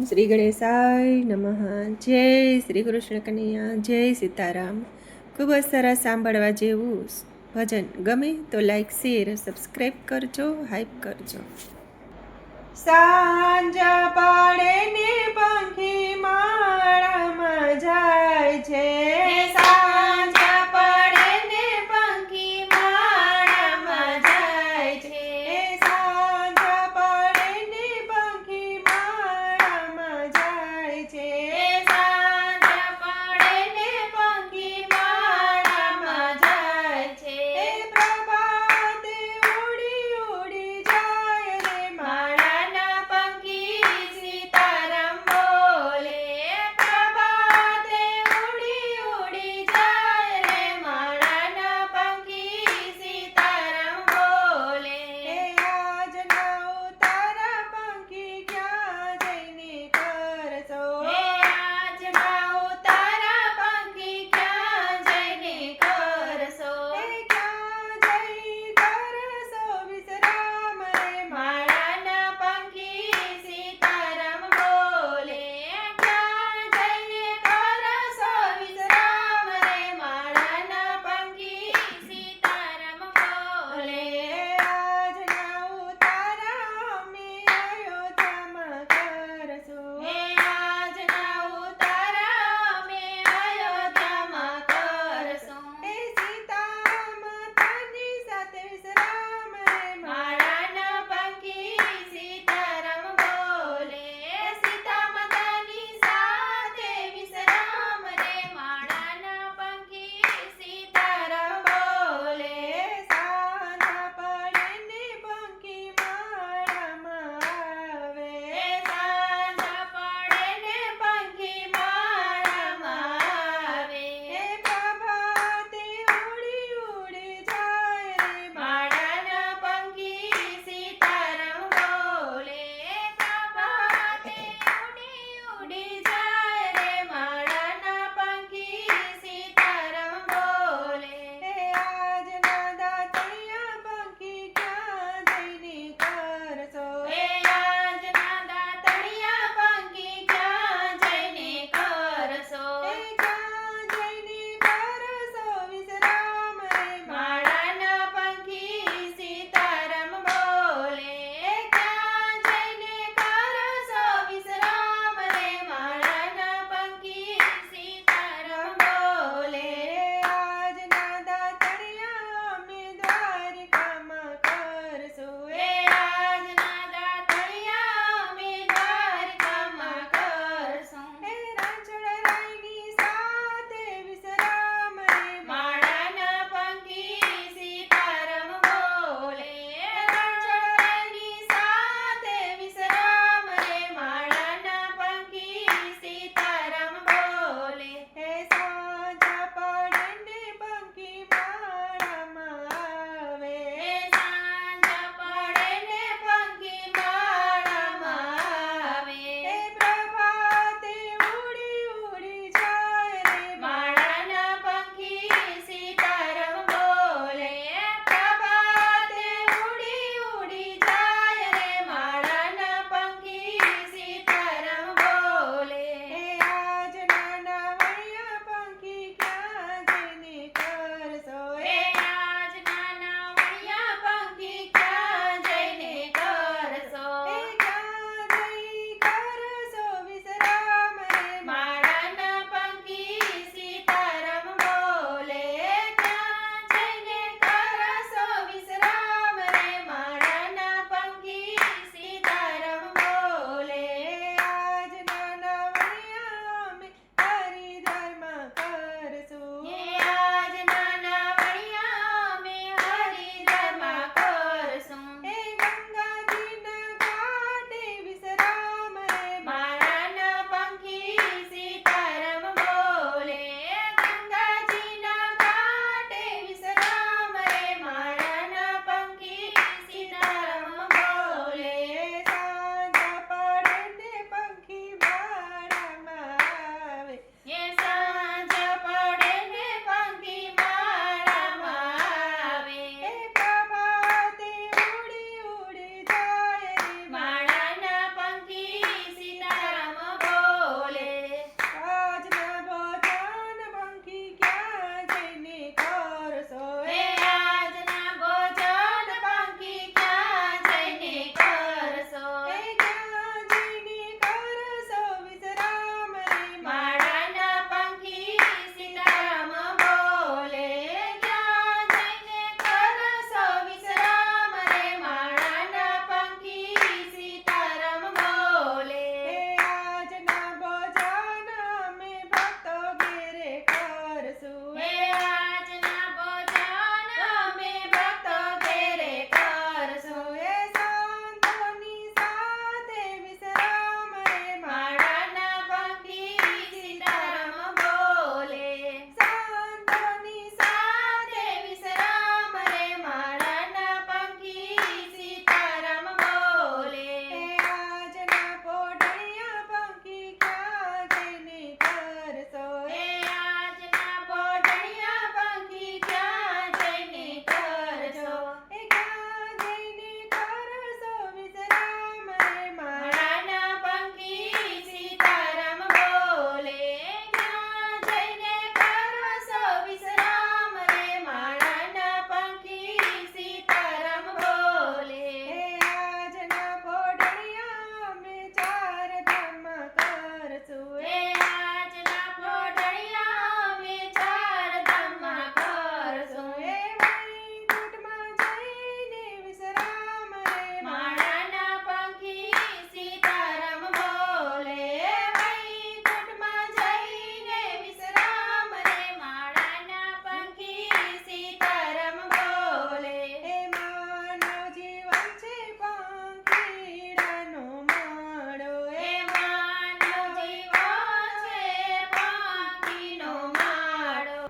શ્રી ગણેશાય નમઃ. જય શ્રી કૃષ્ણ કનૈયા, જય સીતારામ. ખૂબ જ સરસ સાંભળવા જેવું ભજન. ગમે તો લાઈક, શેર, સબસ્ક્રાઈબ કરજો, હાઈપ કરજો. સાંજ પડે ને પંખી માળામાં જાય છે. સાંજ પડે ને પંખી માળામાં જાય છે. સાંજ પડે ને પંખી માળામાં જાય છે. સાંજ પડે ને પંખી માળામાં જાય છે. પ્રભાતે ઉડી ઉડી જાય રે માળાના પંખી સીતારામ બોલે. પ્રભાતે ઉડી ઉડી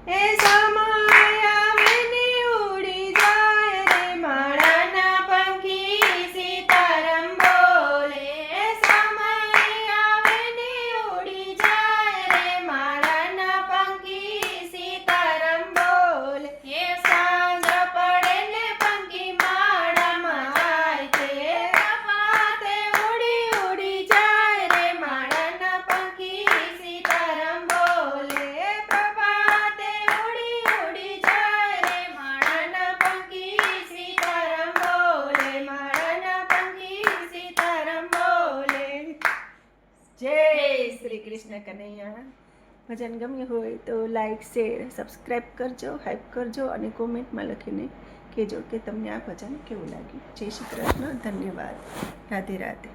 એ સમય આવે ને ઉડી જાય રે માળાના પંખી સીતારામ બોલે. એ સમય આવે ને ઉડી જાય રે માળાના પંખી સીતારામ બોલે. એ સાંજ પડે ને પંખી માળામાં જાય છે. પ્રભાતે ઉડી ઉડી જાય રે માળાના પંખી સીતારામ બોલે. પ્રભાતે ઉડી ઉડી જાય રે માળાના પંખી સીતારામ બોલે. માળાના પંખી સીતારામ બોલે. જય શ્રી કૃષ્ણ કનૈયા. ભજન ગમ્યું હોય તો લાઈક શેર સબસ્ક્રાઈબ કરજો, હાઈપ કરજો અને કોમેન્ટમાં લખીને કહેજો કે તમને આ ભજન કેવું લાગ્યું. જય શ્રી કૃષ્ણ. ધન્યવાદ. રાધે રાધે.